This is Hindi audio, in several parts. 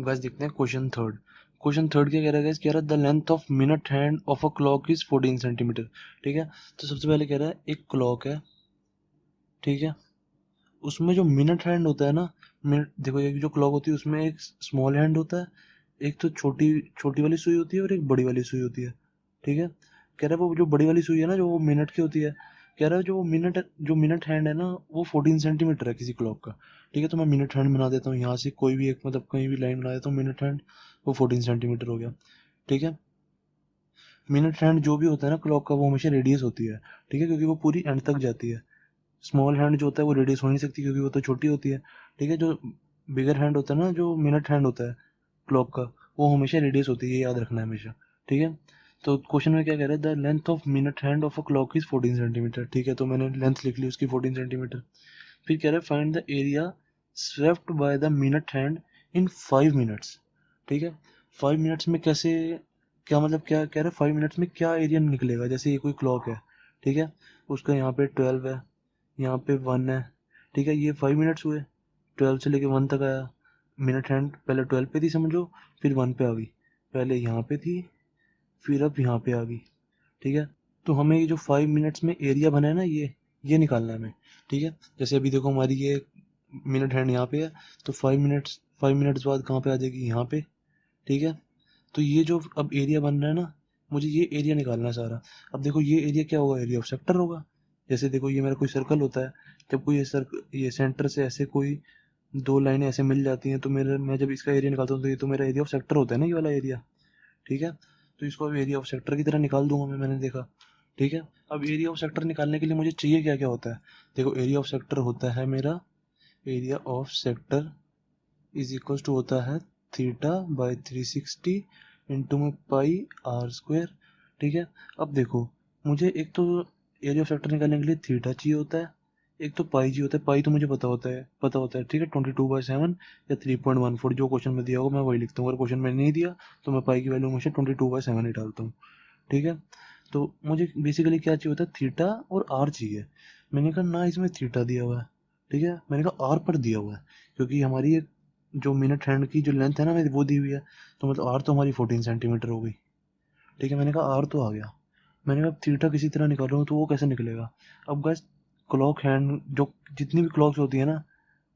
गाइस देखते हैं क्वेश्चन थर्ड। क्वेश्चन थर्ड क्या कह रहा है गाइस, कह रहा है the length of minute hand of a clock is 14 centimetre. ठीक है, तो सबसे पहले कह रहा है एक क्लॉक है, ठीक है, उसमें जो मिनट हैंड होता है ना, मिनट देखो, एक जो क्लॉक होती है उसमें एक स्मॉल हैंड होता है, एक तो छोटी छोटी वाली सुई होती है और एक बड़ी वाली सुई होती है। ठीक है, कह रहा है वो जो बड़ी वाली सुई है ना, जो वो मिनट की होती है, कह रहा है जो मिनट हैंड है ना वो 14 सेंटीमीटर है किसी क्लॉक का। ठीक है, तो मैं मिनट हैंड बना देता हूँ यहाँ से, कोई भी एक मतलब कहीं भी लाइन बना देता हूँ मिनट हैंड, वो 14 सेंटीमीटर हो गया। ठीक है, मिनट हैंड जो भी होता है ना क्लॉक का, वो हमेशा रेडियस होती है। ठीक है, क्योंकि वो पूरी एंड तक जाती है। स्मॉल हैंड जो होता है वो रेडियस हो नहीं सकती क्योंकि वो तो छोटी होती है। ठीक है, जो बिगर हैंड होता है ना, जो मिनट हैंड होता है क्लॉक का, वो हमेशा रेडियस होती है, ये याद रखना है हमेशा। ठीक है, तो क्वेश्चन में क्या कह रहा है, the length of minute hand of a clock is 14 centimetre. ठीक है, तो मैंने लेंथ लिख ली उसकी 14 सेंटीमीटर। फिर कह रहा है find the area swept by the minute hand in 5 minutes. ठीक है, 5 मिनट्स में कैसे, क्या मतलब, क्या कह रहा है 5 मिनट्स में क्या एरिया निकलेगा। जैसे ये कोई क्लॉक है, ठीक है, उसका यहाँ पे 12 है, यहाँ पे 1 है। ठीक है, ये 5 मिनट्स हुए, 12 से लेके 1 तक आया। मिनट हैंड पहले 12 पे थी समझो, फिर 1 पे आ गई, पहले यहाँ पे थी, फिर अब यहाँ पे आ गई। ठीक है, तो हमें ये जो 5 मिनट्स में एरिया बना है ना, ये निकालना है हमें। ठीक है, जैसे अभी देखो हमारी ये मिनट हैंड यहाँ पे है, तो 5 मिनट्स बाद कहाँ पे आ जाएगी, यहाँ पे। ठीक है, तो ये जो अब एरिया बन रहा है ना, मुझे ये एरिया निकालना है सारा। अब देखो ये एरिया क्या होगा, एरिया ऑफ सेक्टर होगा। जैसे देखो ये मेरा कोई सर्कल होता है, जब कोई ये सेंटर से ऐसे कोई दो लाइनें ऐसे मिल जाती हैं, तो मेरे मैं जब इसका एरिया निकालता हूँ तो ये तो मेरा एरिया ऑफ सेक्टर होता है ना, ये वाला एरिया। ठीक है, तो इसको अब एरिया ऑफ सेक्टर की तरह निकाल दूंगा मैंने देखा। ठीक है, अब एरिया ऑफ सेक्टर निकालने के लिए मुझे चाहिए क्या क्या होता है। देखो एरिया ऑफ सेक्टर होता है मेरा, area of sector is equal to होता है थीटा बाई 360 इंटू में पाई आर स्क्वायर। ठीक है, अब देखो मुझे एक तो एरिया ऑफ सेक्टर निकालने के लिए थीटा चाहिए होता है, एक तो पाई चाहिए होता है। पाई तो मुझे पता होता है। ठीक है, 22/7 या 3.14, जो क्वेश्चन में दिया होगा मैं वही लिखता हूँ। अगर क्वेश्चन में नहीं दिया तो मैं पाई की वैल्यू हमेशा 22/7 ही डालता हूँ। ठीक है, तो मुझे बेसिकली क्या चाहिए होता है, थीटा और आर चाहिए। मैंने कहा ना इसमें थीटा दिया हुआ है, ठीक है, मैंने कहा आर पर दिया हुआ है, क्योंकि हमारी एक जो मिनट हैंड की जो लेंथ है ना मेरी, वो दी हुई है, तो मतलब आर तो हमारी 14 सेंटीमीटर हो गई। ठीक है, मैंने कहा आर तो आ गया। मैंने कहा थीटा किसी तरह निकालो, तो वो कैसे निकलेगा। अब गैस क्लॉक हैंड जो जितनी भी क्लॉक्स होती है ना,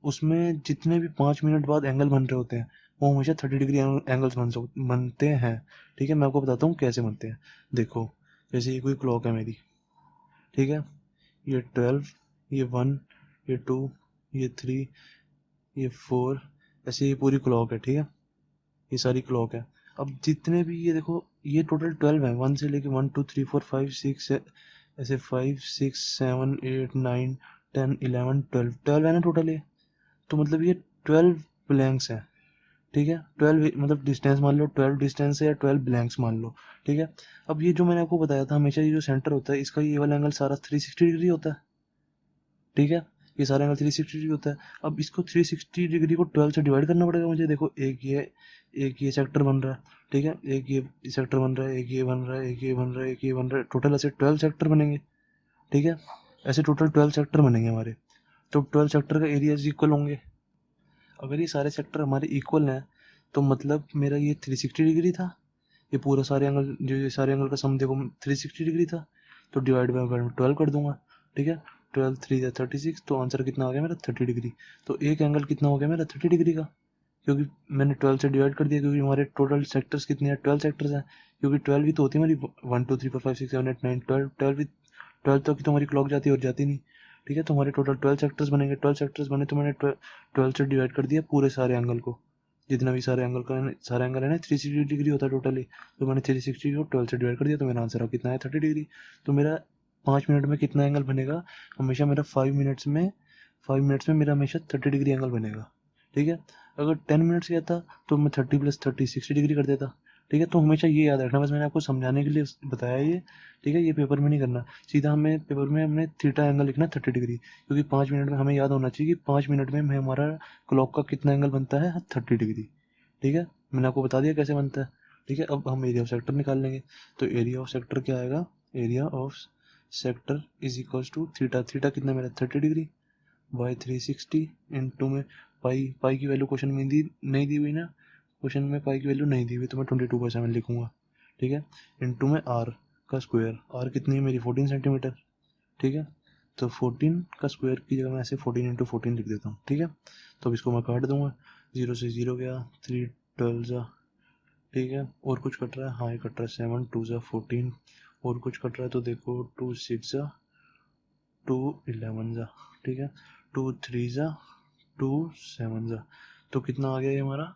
उसमें जितने भी 5 मिनट बाद एंगल बन रहे होते हैं, वो हमेशा 30 डिग्री एंगल्स बनते हैं। ठीक है, मैं आपको बताता हूँ कैसे बनते हैं। देखो जैसे ये कोई क्लॉक है मेरी, ठीक है, ये 12, ये 1, ये 2, ये 3, ये 4, ऐसे ये पूरी क्लॉक है। ठीक है, ये सारी क्लॉक है। अब जितने भी ये देखो, ये टोटल 12 है, 1 से लेके 1 2 3 4 5 6, ऐसे 5 6 7 8 9 10 11 12 है ना टोटल ये। तो मतलब ये 12 ब्लैंक्स हैं। ठीक है, 12 मतलब डिस्टेंस मान लो, 12 डिस्टेंस है या 12 ब्लैंक्स मान लो। ठीक है, अब ये जो मैंने आपको बताया था, हमेशा ये जो सेंटर होता है इसका ये वाला एंगल सारा 360 डिग्री होता है। ठीक है, ये सारा एंगल 360 डिग्री होता है। अब इसको 360 डिग्री को 12 से डिवाइड करना पड़ेगा मुझे। देखो एक ये सेक्टर बन रहा है, ठीक है, एक ये सेक्टर बन रहा है, एक ये बन रहा है, एक ये बन रहा है, एक ये बन रहा है, टोटल ऐसे 12 सेक्टर बनेंगे। ठीक है, ऐसे टोटल 12 सेक्टर बनेंगे हमारे। तो 12 सेक्टर का एरिया इक्वल होंगे। अगर ये सारे सेक्टर हमारे इक्वल हैं, तो मतलब मेरा ये 360 डिग्री था, ये पूरा सारे एंगल, जो ये सारे एंगल का सम देखो 360 डिग्री था, तो डिवाइड बाय 12 कर दूंगा। ठीक है, 12 3 या 36, तो आंसर कितना आ गया मेरा, 30 डिग्री। तो एक एंगल कितना हो गया मेरा, 30 डिग्री का, क्योंकि मैंने 12 से डिवाइड कर दिया, क्योंकि हमारे टोटल सेक्टर्स कितने हैं, 12 सेक्टर्स हैं। क्योंकि 12 भी तो होती है हमारी, 1 2 3 4 5 6 7 8 9 12, 12 तक की तो हमारी क्लॉक जाती है और जाती नहीं। ठीक है, तो हमारे टोटल 12 सेक्टर्स बनेंगे। 12 सेक्टर्स बने तो मैंने 12 से डिवाइड कर दिया पूरे सारे एंगल को, जितना भी सारे एंगल है ना, 360 डिग्री होता है टोटली। तो मैंने 360 को 12 से डिवाइड कर दिया, तो मेरा आंसर अब कितना है, 30 डिग्री। तो मेरा 5 मिनट में कितना एंगल बनेगा, हमेशा मेरा 5 मिनट्स में मेरा हमेशा 30 डिग्री एंगल बनेगा। ठीक है, अगर 10 मिनट्स किया था तो मैं 30 + 30 60 डिग्री कर देता। ठीक है, तो हमेशा ये याद रखना, बस मैंने आपको समझाने के लिए बताया ये। ठीक है, ये पेपर में नहीं करना, सीधा हमें पेपर में हमने थीटा एंगल लिखना 30 डिग्री, क्योंकि 5 मिनट में हमें याद होना चाहिए कि 5 मिनट में हमारा क्लॉक का कितना एंगल बनता है, 30 डिग्री। ठीक है, मैंने आपको बता दिया कैसे बनता है। ठीक है, अब हम एरिया ऑफ सेक्टर निकाल लेंगे। तो एरिया ऑफ सेक्टर क्या आएगा, area of sector is equals to theta, theta कितना मेरा 30 डिग्री, बाई 360 इंटू में पाई, पाई की वैल्यू क्वेश्चन में नहीं दी हुई ना, क्वेश्चन में पाई की वैल्यू नहीं दी हुई तो मैं 22/7 लिखूंगा, ठीक है। इनटू में आर का स्क्वायर, आर कितनी है मेरी 14 सेंटीमीटर, ठीक है। तो 14 का स्क्वायर की जगह मैं ऐसे 14 इंटू 14 लिख देता हूँ, ठीक है। तो अब इसको मैं काट दूंगा, 0 से 0 गया, 3 12 जा, ठीक है। और कुछ कट रहा है, हाँ ये कट रहा है, 7 2 जा 14, और कुछ कट रहा है तो देखो 2 6 जा 2 11 जा, ठीक है। 2 3 जा 2 7 जा, तो कितना आ गया ये हमारा,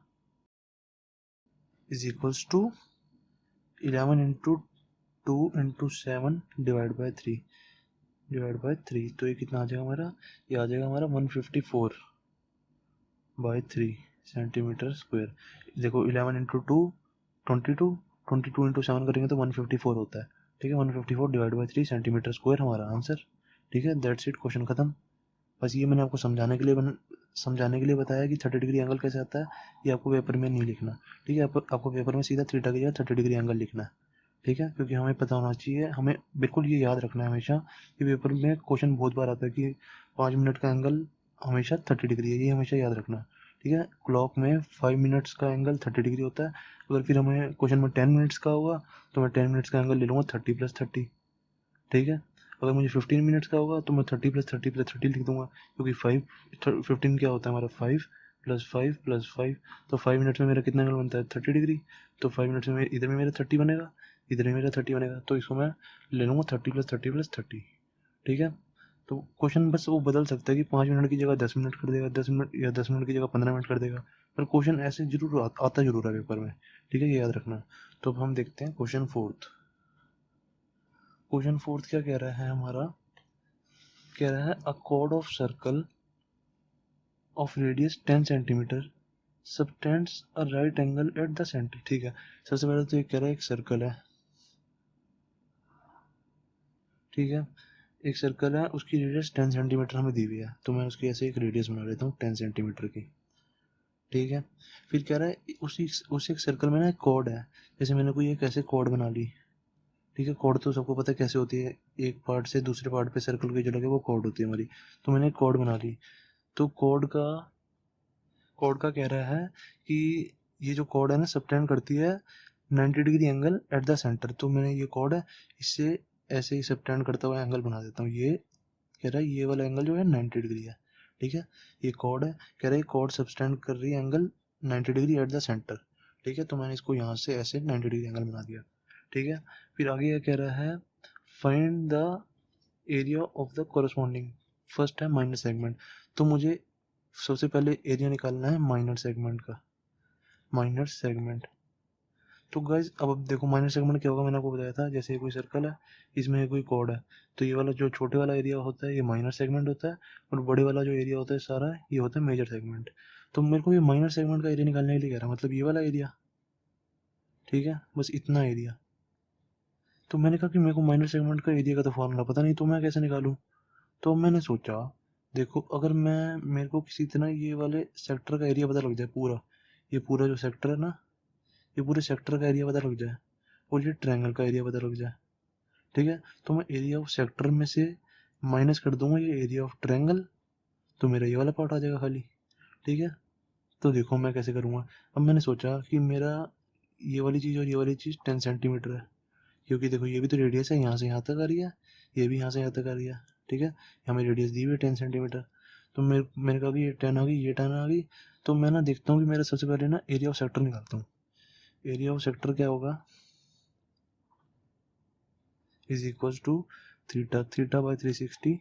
is equals to 11 into 2 into 7 divide by 3, तो ये कितना आ जाएगा हमारा, ये आ जाएगा हमारा 154/3 सेंटीमीटर स्क्वायर। देखो 11 इंटू 2 22, 22 इंटू 7 करेंगे तो 154 होता है, ठीक है। 154 डिवाइड बाई 3 सेंटीमीटर स्क्वायर हमारा आंसर, ठीक है। दैट्स इट, क्वेश्चन खत्म। बस ये मैंने आपको समझाने के लिए बताया कि 30 डिग्री एंगल कैसे आता है, ये आपको पेपर में नहीं लिखना, ठीक है। आपको पेपर में सीधा थीटा की जगह 30 डिग्री एंगल लिखना है, ठीक है। क्योंकि हमें पता होना चाहिए, हमें बिल्कुल ये याद रखना है हमेशा कि पेपर में क्वेश्चन बहुत बार आता है कि 5 मिनट का एंगल हमेशा 30 डिग्री है, ये हमेशा याद रखना, ठीक है। क्लॉक में 5 मिनट्स का एंगल 30 डिग्री होता है। अगर फिर हमें क्वेश्चन में 10 मिनट्स का होगा तो मैं 10 मिनट्स का एंगल ले लूँगा 30 + 30, ठीक है। अगर मुझे 15 मिनट्स का होगा तो मैं 30 + 30 + 30 लिख दूंगा, क्योंकि 15 क्या होता है हमारा, 5 + 5 + 5, तो 5 मिनट्स में मेरा कितना एंगल बनता है 30 डिग्री, तो 5 मिनट्स में इधर में मेरा 30 बनेगा, इधर में मेरा 30 बनेगा, तो इसको मैं ले लूँगा 30 + 30 + 30, ठीक है। तो क्वेश्चन बस वो बदल सकता है कि 5 मिनट की जगह 10 मिनट कर देगा, 10 मिनट या 10 मिनट की जगह 15 मिनट कर देगा, पर क्वेश्चन ऐसे जरूर आता जरूर है पेपर में, ठीक है, ये याद रखना। तो अब हम देखते हैं क्वेश्चन फोर्थ। क्वेश्चन फोर्थ क्या कह रहा है हमारा, कह रहा है अ cord of circle of radius 10 centimetre subtends a right angle at the centre, ठीक है। सबसे पहले तो ये कह रहा है एक सर्कल है, ठीक है। एक सर्कल है, उसकी रेडियस 10 सेंटीमीटर हमें दी हुई है, तो मैं उसकी ऐसे एक रेडियस बना लेता हूँ 10 सेंटीमीटर की, ठीक है। फिर कह रहा है उसी एक सर्कल में ना एक कॉर्ड है, जैसे मैंने कोई एक ऐसे कॉर्ड बना ली, ठीक है। कॉर्ड तो सबको पता है कैसे होती है, एक पार्ट से दूसरे पार्ट पे सर्कल की जो लगे वो कॉर्ड होती है हमारी, तो मैंने एक कॉर्ड बना ली। तो कॉर्ड का कह रहा है कि ये जो कॉर्ड है ना सबटेंड करती है 90 degree angle at the centre, तो मैंने ये कॉर्ड है इससे ऐसे ही सबटेंड करता हुआ एंगल बना देता हूँ, ये कह रहा है ये वाला एंगल जो है 90 डिग्री है, ठीक है। ये कॉर्ड है, कह रहा है कॉर्ड सबटेंड कर रही है angle 90 degree at the centre, ठीक है। तो मैंने इसको यहाँ से ऐसे 90 डिग्री एंगल बना दिया, ठीक है। फिर आगे ये कह रहा है find the area of the corresponding, first है माइनर सेगमेंट, तो मुझे सबसे पहले एरिया निकालना है माइनर सेगमेंट का, माइनर सेगमेंट। तो गाइज अब देखो माइनर सेगमेंट क्या होगा, मैंने आपको बताया था, जैसे ये कोई सर्कल है, इसमें कोई कॉर्ड है, तो ये वाला जो छोटे वाला एरिया होता है ये माइनर सेगमेंट होता है, और बड़े वाला जो एरिया होता है सारा ये होता है मेजर सेगमेंट। तो मेरे को ये माइनर सेगमेंट का एरिया निकालने के लिए कह रहा है, मतलब ये वाला एरिया, ठीक है, बस इतना एरिया। तो मैंने कहा कि मेरे को माइनर सेगमेंट का एरिया का तो फॉर्मूला पता नहीं, तो मैं कैसे निकालूं। तो मैंने सोचा, देखो अगर मैं मेरे को किसी तरह ये वाले सेक्टर का एरिया पता लग जाए पूरा, ये पूरा जो सेक्टर है ना, ये पूरे सेक्टर का एरिया पता लग जाए, और ये ट्रायंगल का एरिया पता लग जाए, ठीक है। तो मैं एरिया ऑफ सेक्टर में से माइनस कर दूंगा ये एरिया ऑफ ट्रायंगल, तो मेरा ये वाला पार्ट आ जाएगा खाली, ठीक है। तो देखो मैं कैसे करूँगा। अब मैंने सोचा कि मेरा ये वाली चीज़ और ये वाली चीज़ 10 सेंटीमीटर है, क्योंकि देखो ये भी तो रेडियस है, यहाँ से यहाँ तक आ रही है, ये भी यहाँ से यहाँ तक आ रही है, ठीक है। हमें रेडियस दी हुई है 10 सेंटीमीटर, तो मैंने कहा कि ये 10 आ गई, ये 10 आ गई। तो मैं ना देखता हूँ कि मेरा सबसे पहले ना एरिया ऑफ सेक्टर निकालता हूँ। एरिया ऑफ सेक्टर क्या होगा, is equal to theta, theta by 360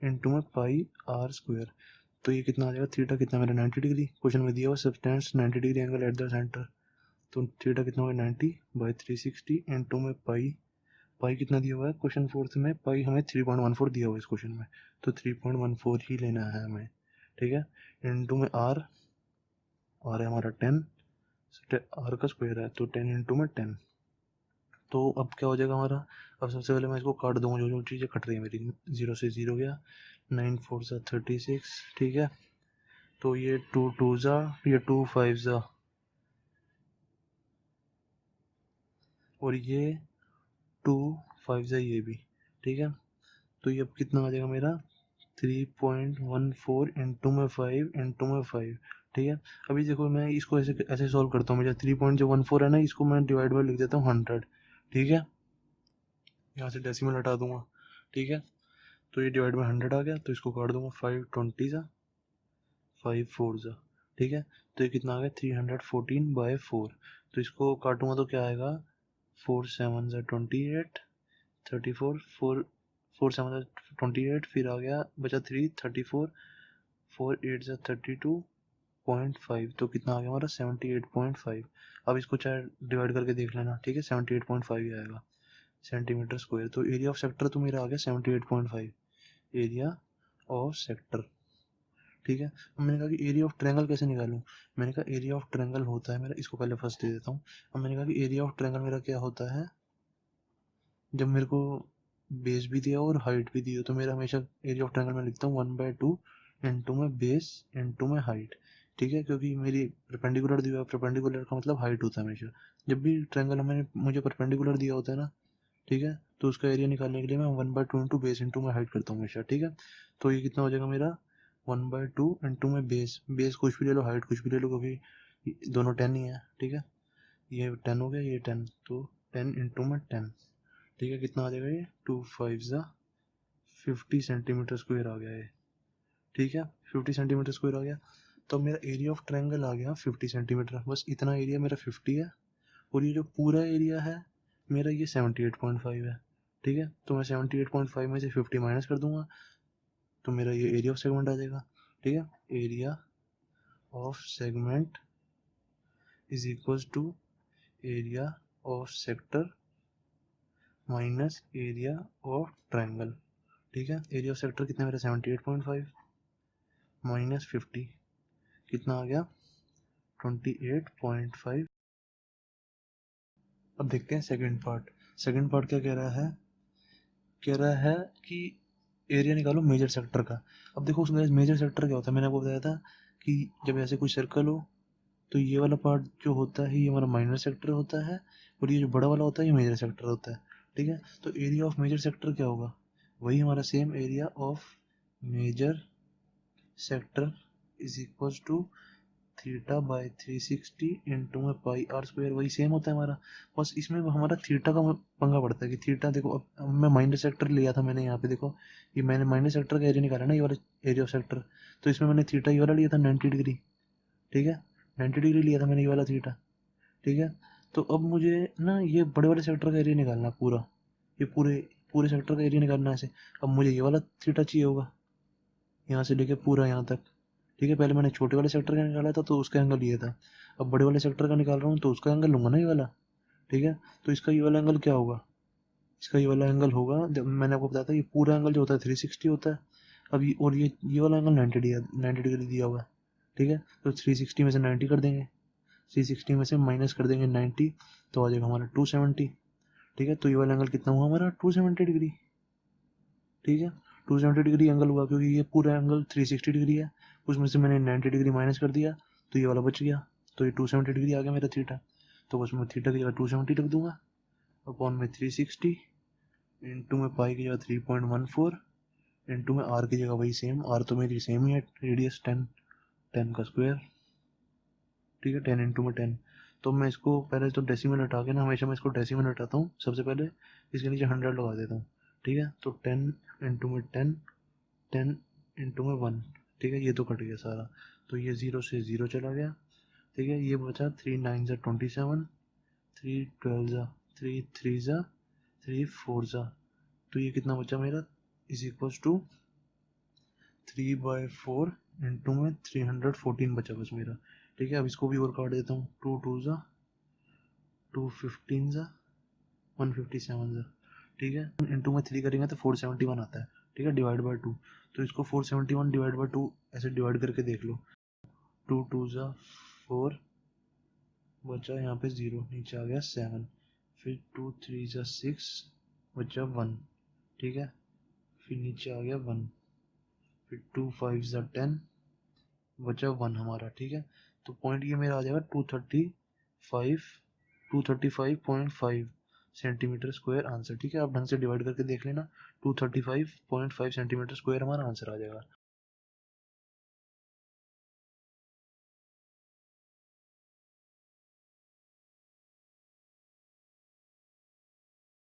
into में पाई आर स्क्वायर। तो ये कितना आ जाएगा, थीटा कितना मेरा 90 डिग्री, क्वेश्चन में दिया हुआ subtends 90 degree angle at the centre, तो थीटा कितना होगा 90/360 इंटू में पाई, पाई कितना दिया हुआ है क्वेश्चन फोर्थ में, पाई हमें 3.14 दिया हुआ है इस क्वेश्चन में, तो 3.14 ही लेना है हमें, ठीक है। इंटू में आर, आर है हमारा 10, आर का स्क्वायर है तो 10 इंटू में 10। तो अब क्या हो जाएगा हमारा, अब सबसे पहले मैं इसको काट दूंगा, जो जो चीज़ें कट रही है मेरी, 0 से 0 गया, 9 4 सा 36, ठीक है। तो ये 2 2 ज़ा, ये 2 5 ज़ा, और ये 2 5 ज़ा ये भी, ठीक है। तो ये अब कितना आ जाएगा मेरा 3.14 इंटू में 5 इंटू में 5, ठीक है। अभी देखो मैं इसको ऐसे ऐसे सॉल्व करता हूँ, मुझे 3.14 है ना, इसको मैं डिवाइड बाय लिख देता हूँ 100। ठीक है, यहाँ से डेसिमल हटा दूंगा। ठीक है, तो ये डिवाइड बाय 100 आ गया, तो इसको काट दूंगा, 520 सा 5 4 सा। ठीक है, तो ये कितना आ गया 314/4। तो इसको काटूंगा तो क्या आएगा, 4 7 सा 28, 34 4 4 7 सा 28, फिर आ गया बचा 3 34, 4 8 सा 32.5, तो कितना आ गया हमारा 78.5। अब इसको चाहे डिवाइड करके देख लेना। ठीक है, 78.5 ही आएगा सेंटीमीटर स्क्वायर। तो एरिया ऑफ सेक्टर तो मेरा आ गया 78.5, एरिया ऑफ सेक्टर। ठीक है, अब मैंने कहा कि एरिया ऑफ ट्रायंगल कैसे निकालूं। मैंने कहा एरिया ऑफ ट्रायंगल होता है मेरा, इसको पहले फर्स्ट दे देता हूँ। अब मैंने कहा कि एरिया ऑफ ट्रायंगल मेरा क्या होता है, जब मेरे को बेस भी दिया और हाइट भी दी हो, तो मेरा हमेशा एरिया ऑफ ट्रायंगल में लिखता हूँ 1/2 इंटू में बेस इंटू में हाइट। ठीक है, क्योंकि मेरी परपेंडिकुलर दिया, परपेंडिकुलर का मतलब हाइट होता है हमेशा। जब भी ट्रायंगल हमें मुझे परपेंडिकुलर दिया होता है ना, ठीक है, तो उसका एरिया निकालने के लिए मैं 1/2 इंटू बेस इंटू में हाइट करता हूँ हमेशा। ठीक है, तो ये कितना हो जाएगा मेरा 1/2 इंटू में बेस, बेस कुछ भी ले लो, हाइट कुछ भी ले लो, क्योंकि दोनों 10 ही है। ठीक है, ये 10 हो गया, ये 10, तो 10 इंटू में 10। ठीक है, कितना आ जाएगा ये 2 5 ज़ा 50 सेंटीमीटर स्क्वायर आ गया ये। ठीक है, 50 सेंटीमीटर स्क्वायर आ गया। तो मेरा एरिया ऑफ ट्रायंगल आ गया 50 सेंटीमीटर, बस इतना एरिया मेरा 50 है। और ये जो पूरा एरिया है मेरा, ये 78.5 है। ठीक है, तो मैं 78.5 में से 50 माइनस कर दूंगा, तो मेरा ये एरिया ऑफ सेगमेंट आ जाएगा। ठीक है, area of segment is equal to area of sector minus area of triangle. ठीक है, एरिया ऑफ सेक्टर कितना मेरा 78.5 माइनस 50, कितना आ गया 28.5। अब देखते हैं सेकंड पार्ट। सेकंड पार्ट क्या कह रहा है, कह रहा है कि एरिया निकालो मेजर सेक्टर का। अब देखो उसमें मेजर सेक्टर क्या होता है, मैंने आपको बताया था कि जब ऐसे कोई सर्कल हो, तो ये वाला पार्ट जो होता है ये हमारा माइनर सेक्टर होता है, और ये जो बड़ा वाला होता है ये मेजर सेक्टर होता है। ठीक है, तो एरिया ऑफ मेजर सेक्टर क्या होगा, वही हमारा same area of major sector is equal to theta by 360 into में पाई आर स्क्वायर, वही सेम होता है हमारा। बस इसमें हमारा थीटा का पंगा पड़ता है कि थीटा देखो, अब मैं माइनर सेक्टर लिया था मैंने, यहाँ पे देखो ये मैंने माइनर सेक्टर का एरिया निकाला ना, ये वाला एरिया ऑफ सेक्टर, तो इसमें मैंने थीटा ये वाला लिया था 90 डिग्री। ठीक है, 90 डिग्री लिया था मैंने ये वाला थीटा। ठीक है, तो अब मुझे ना ये बड़े वाले सेक्टर का एरिया निकालना पूरा, ये पूरे पूरे सेक्टर का एरिया निकालना है ऐसे। अब मुझे ये वाला थीटा चाहिए होगा, यहाँ से लेके पूरा यहाँ तक। ठीक है, पहले मैंने छोटे वाले सेक्टर का निकाला था तो उसका एंगल ये था, अब बड़े वाले सेक्टर का निकाल रहा हूँ तो उसका एंगल लूंगा ना ये वाला। ठीक है, तो इसका ये वाला एंगल क्या होगा, इसका ये वाला एंगल होगा, जब मैंने आपको बताया था ये पूरा एंगल जो होता है 360 होता है। अब ये और ये वाला एंगल 90 डिग्री दिया हुआ है। ठीक है, तो 360 में से 90 कर देंगे, 360 में से माइनस कर देंगे 90, तो आ जाएगा हमारा 270। ठीक है, तो ये वाला एंगल कितना हुआ हमारा 270 डिग्री। ठीक है, 270 डिग्री एंगल हुआ, क्योंकि ये पूरा एंगल 360 डिग्री है, उसमें से मैंने 90 डिग्री माइनस कर दिया, तो ये वाला बच गया, तो ये 270 डिग्री आ गया मेरा थीटा। तो बस मैं थीटा की जगह 270 रख दूंगा, अपॉन में 360 इंटू में पाई की जगह 3.14 इंटू में आर की जगह वही सेम, आर तो मेरी सेम ही है, रेडियस 10, 10 का स्क्वायर। ठीक है, 10 इंटू में 10। तो मैं इसको पहले तो डेसिमल हटा के ना, हमेशा मैं इसको डेसिमल हटाता हूँ सबसे पहले, इसके नीचे 100 लगा देता हूँ। ठीक है, तो 10 इंटू में 10, 10 इंटू में 1। ठीक है, ये तो कट गया सारा, तो ये 0 से 0 चला गया। ठीक है, ये बचा 3 9 ज़ा 27, 3 12 ज़ा 3 3 ज़ा 3 4 ज़ा, तो ये कितना बचा मेरा इज इक्वल टू 3/4 इंटू में 314 बचा बस मेरा। ठीक है, अब इसको भी और काट देता हूँ, 2 2 ज़ा 2 15 ज़ा 157 ज़ा। ठीक है, इंटू में 3 करेंगे तो 471 आता है। ठीक है, डिवाइड बाय 2, तो इसको 471 डिवाइड बाय 2 ऐसे डिवाइड करके देख लो, 2 2 ज़ा 4 बचा यहाँ पे 0, नीचे आ गया 7, फिर 2 3 ज़ा 6 बचा 1। ठीक है, फिर नीचे आ गया 1, फिर 2 5 ज़ा 10 बचा 1 हमारा। ठीक है, तो पॉइंट ये मेरा आ जाएगा 235 सेंटीमीटर स्क्वायर आंसर। ठीक है, आप ढंग से डिवाइड करके देख लेना, 235.5 सेंटीमीटर स्क्वायर हमारा आंसर आ जाएगा।